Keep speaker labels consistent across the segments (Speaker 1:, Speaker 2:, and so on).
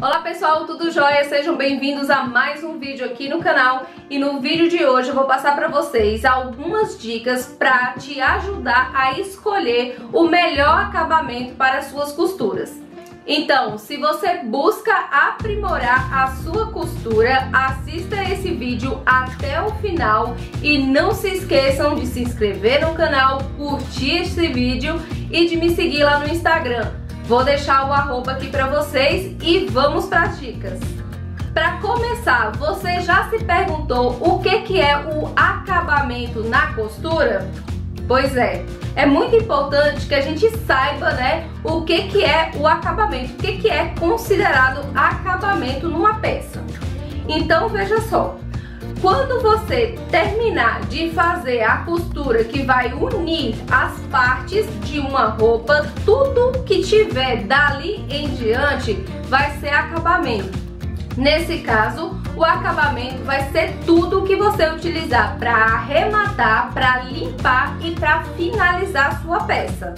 Speaker 1: Olá pessoal, tudo jóia? Sejam bem-vindos a mais um vídeo aqui no canal. E no vídeo de hoje eu vou passar para vocês algumas dicas para te ajudar a escolher o melhor acabamento para as suas costuras. Então, se você busca aprimorar a sua costura, assista esse vídeo até o final e não se esqueçam de se inscrever no canal, curtir esse vídeo e de me seguir lá no Instagram. Vou deixar o arroba aqui para vocês e vamos para as dicas. Para começar, você já se perguntou o que é o acabamento na costura? Pois é muito importante que a gente saiba, né, o que é o acabamento, o que é considerado acabamento numa peça. Então veja só, quando você terminar de fazer a costura que vai unir as partes de uma roupa, tudo que tiver dali em diante vai ser acabamento. Nesse caso, o acabamento vai ser tudo que você utilizar para arrematar, para limpar e para finalizar a sua peça.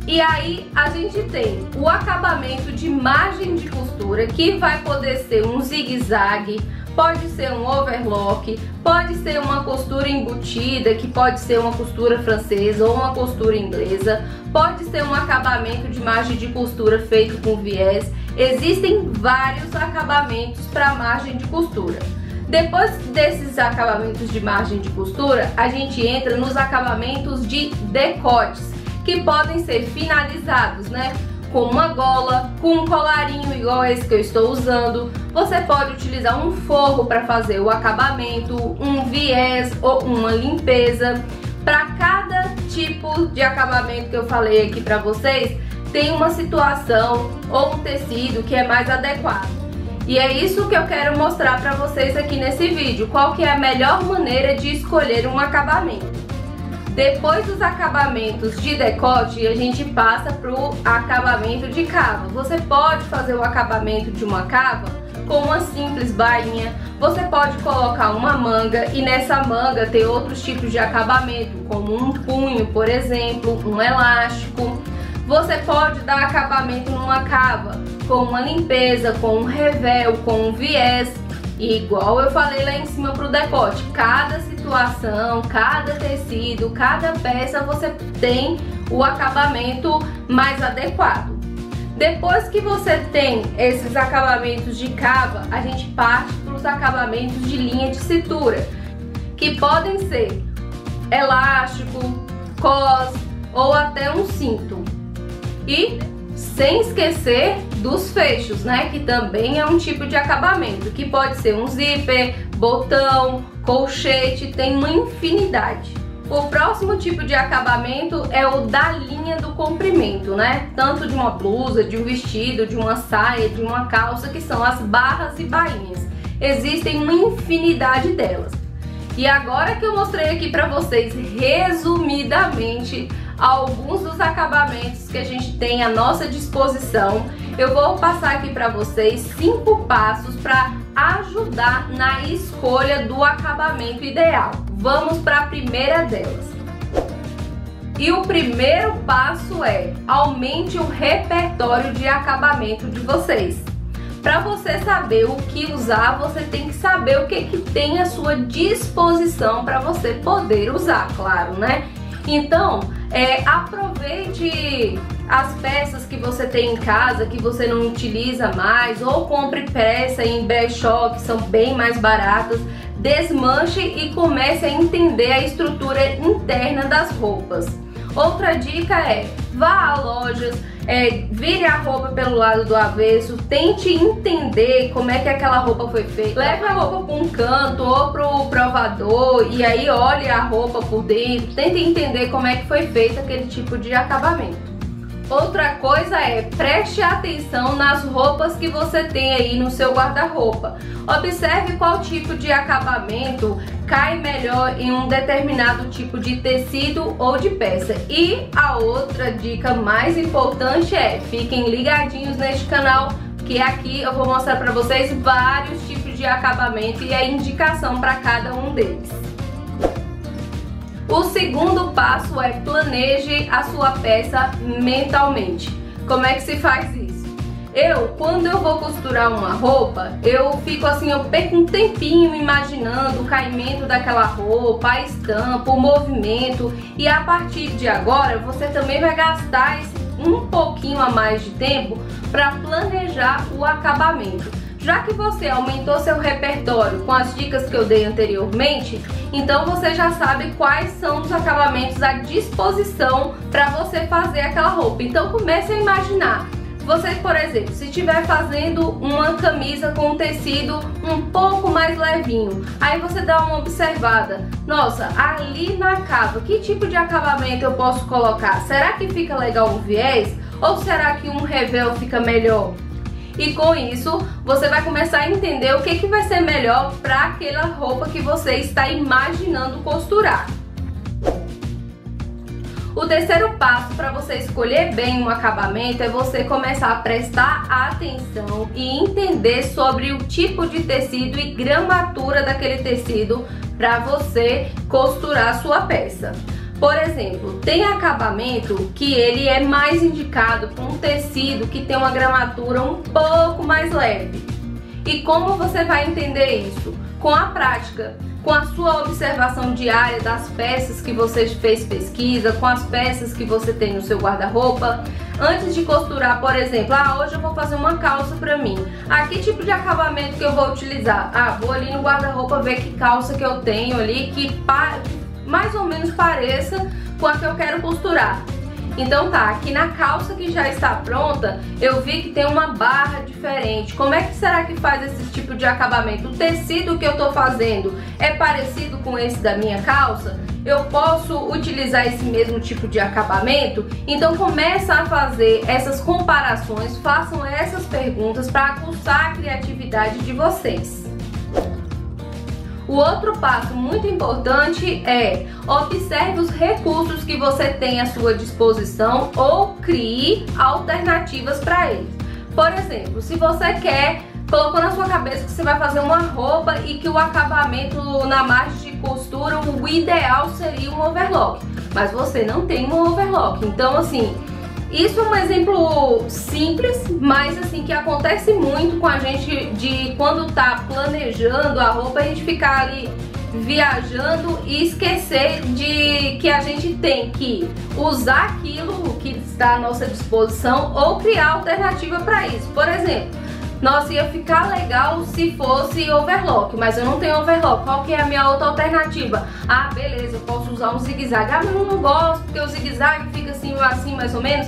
Speaker 1: E aí a gente tem o acabamento de margem de costura, que vai poder ser um zigue-zague, pode ser um overlock, pode ser uma costura embutida, que pode ser uma costura francesa ou uma costura inglesa, pode ser um acabamento de margem de costura feito com viés. Existem vários acabamentos para margem de costura. Depois desses acabamentos de margem de costura, a gente entra nos acabamentos de decotes, que podem ser finalizados, né? Com uma gola, com um colarinho igual esse que eu estou usando. Você pode utilizar um forro para fazer o acabamento, um viés ou uma limpeza. Para cada tipo de acabamento que eu falei aqui para vocês, tem uma situação ou um tecido que é mais adequado. E é isso que eu quero mostrar para vocês aqui nesse vídeo, qual que é a melhor maneira de escolher um acabamento. Depois dos acabamentos de decote, a gente passa para o acabamento de cava. Você pode fazer o acabamento de uma cava com uma simples bainha, você pode colocar uma manga e nessa manga ter outros tipos de acabamento, como um punho, por exemplo, um elástico. Você pode dar acabamento numa cava com uma limpeza, com um revel, com um viés. E igual eu falei lá em cima pro decote, cada situação, cada tecido, cada peça você tem o acabamento mais adequado. Depois que você tem esses acabamentos de cava, a gente parte para os acabamentos de linha de cintura, que podem ser elástico, cos ou até um cinto. E sem esquecer dos fechos, né, que também é um tipo de acabamento, que pode ser um zíper, botão, colchete, tem uma infinidade. O próximo tipo de acabamento é o da linha do comprimento, né, tanto de uma blusa, de um vestido, de uma saia, de uma calça, que são as barras e bainhas. Existem uma infinidade delas. E agora que eu mostrei aqui para vocês resumidamente alguns dos acabamentos que a gente tem à nossa disposição, eu vou passar aqui para vocês 5 passos para ajudar na escolha do acabamento ideal. Vamos para a primeira delas. E o primeiro passo é: aumente o repertório de acabamento de vocês. Para você saber o que usar, você tem que saber o que tem à sua disposição para você poder usar, claro, né? Então, aproveite as peças que você tem em casa, que você não utiliza mais, ou compre peça em brechó, que são bem mais baratas, desmanche e comece a entender a estrutura interna das roupas. Outra dica é: vá a lojas, vire a roupa pelo lado do avesso, tente entender como é que aquela roupa foi feita. Leve a roupa para um canto ou para o provador e aí olhe a roupa por dentro, tente entender como é que foi feito aquele tipo de acabamento. Outra coisa é: preste atenção nas roupas que você tem aí no seu guarda-roupa. Observe qual tipo de acabamento cai melhor em um determinado tipo de tecido ou de peça. E a outra dica mais importante é: fiquem ligadinhos neste canal, que aqui eu vou mostrar para vocês vários tipos de acabamento e a indicação para cada um deles. O segundo passo é: planeje a sua peça mentalmente. Como é que se faz isso? Quando eu vou costurar uma roupa, eu fico assim, eu perco um tempinho imaginando o caimento daquela roupa, a estampa, o movimento, e a partir de agora você também vai gastar um pouquinho a mais de tempo para planejar o acabamento. Já que você aumentou seu repertório com as dicas que eu dei anteriormente, então você já sabe quais são os acabamentos à disposição para você fazer aquela roupa. Então comece a imaginar. Você, por exemplo, se estiver fazendo uma camisa com um tecido um pouco mais levinho, aí você dá uma observada. Nossa, ali na cava, que tipo de acabamento eu posso colocar? Será que fica legal um viés? Ou será que um revel fica melhor? E com isso, você vai começar a entender o que vai ser melhor para aquela roupa que você está imaginando costurar. O terceiro passo para você escolher bem um acabamento é você começar a prestar atenção e entender sobre o tipo de tecido e gramatura daquele tecido para você costurar a sua peça. Por exemplo, tem acabamento que ele é mais indicado para um tecido que tem uma gramatura um pouco mais leve. E como você vai entender isso? Com a prática. Com a sua observação diária das peças que você fez pesquisa, com as peças que você tem no seu guarda-roupa. Antes de costurar, por exemplo, hoje eu vou fazer uma calça pra mim. Que tipo de acabamento que eu vou utilizar? Vou ali no guarda-roupa ver que calça que eu tenho ali, que mais ou menos pareça com a que eu quero costurar. Então tá, aqui na calça que já está pronta, eu vi que tem uma barra diferente. Como é que será que faz esse tipo de acabamento? O tecido que eu tô fazendo é parecido com esse da minha calça? Eu posso utilizar esse mesmo tipo de acabamento? Então começa a fazer essas comparações, façam essas perguntas para aguçar a criatividade de vocês. O outro passo muito importante é observe os recursos que você tem à sua disposição ou crie alternativas para eles. Por exemplo, se você colocou na sua cabeça que você vai fazer uma roupa e que o acabamento na margem de costura, o ideal seria um overlock, mas você não tem um overlock. Então assim, isso é um exemplo simples, mas assim, que acontece muito com a gente de quando tá planejando a roupa, a gente ficar ali viajando e esquecer de que a gente tem que usar aquilo que está à nossa disposição ou criar alternativa para isso. Por exemplo, nossa, ia ficar legal se fosse overlock, mas eu não tenho overlock. Qual que é a minha outra alternativa? Beleza, eu posso usar um zigue-zague. Mas eu não gosto, porque o zigue-zague fica assim mais ou menos.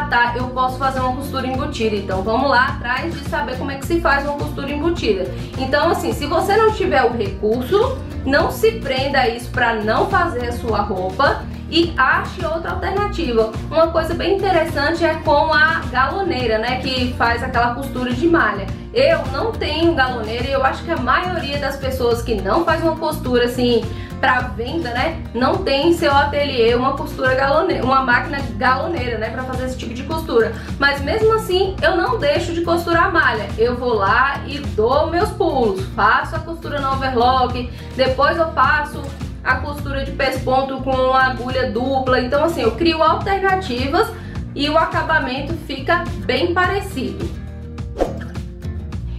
Speaker 1: Tá, eu posso fazer uma costura embutida. Então vamos lá atrás de saber como é que se faz uma costura embutida. Então assim, se você não tiver o recurso, não se prenda a isso para não fazer a sua roupa e ache outra alternativa. Uma coisa bem interessante é com a galoneira, né, que faz aquela costura de malha. Eu não tenho galoneira e eu acho que a maioria das pessoas que não faz uma costura assim para venda, né, não tem em seu ateliê uma costura galoneira, uma máquina galoneira, né, para fazer esse tipo de costura. Mas mesmo assim, eu não deixo de costurar malha. Eu vou lá e dou meus pulos, faço a costura no overlock, depois eu faço a costura de pesponto com agulha dupla. Então assim, eu crio alternativas e o acabamento fica bem parecido.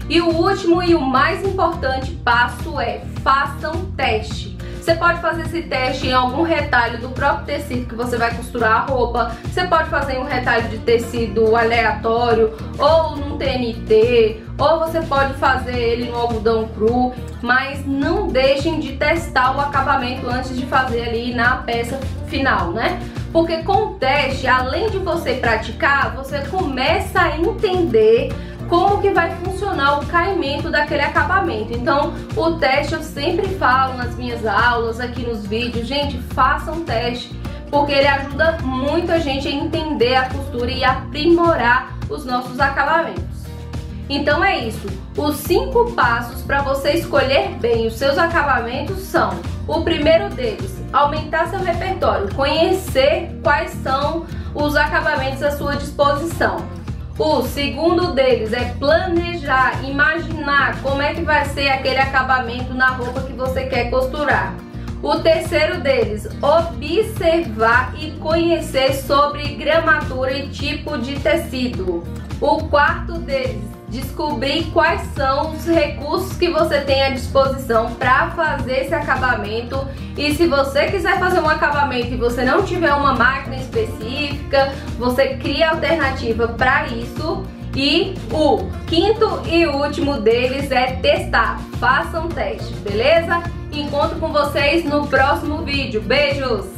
Speaker 1: E o último e o mais importante passo é faça um teste. Você pode fazer esse teste em algum retalho do próprio tecido que você vai costurar a roupa. Você pode fazer em um retalho de tecido aleatório ou num TNT, ou você pode fazer ele no algodão cru, mas não deixem de testar o acabamento antes de fazer ali na peça final, né? Porque com o teste, além de você praticar, você começa a entender como que vai funcionar o caimento daquele acabamento. Então o teste eu sempre falo nas minhas aulas, aqui nos vídeos, gente, façam um teste, porque ele ajuda muito a gente a entender a costura e aprimorar os nossos acabamentos. Então é isso, os 5 passos para você escolher bem os seus acabamentos são: o primeiro deles, aumentar seu repertório, conhecer quais são os acabamentos à sua disposição. O segundo deles é planejar, imaginar como é que vai ser aquele acabamento na roupa que você quer costurar. O terceiro deles, observar e conhecer sobre gramatura e tipo de tecido. O quarto deles, descobrir quais são os recursos que você tem à disposição para fazer esse acabamento. E se você quiser fazer um acabamento e você não tiver uma máquina específica, você cria alternativa para isso. E o quinto e último deles é testar. Faça um teste, beleza? Encontro com vocês no próximo vídeo. Beijos!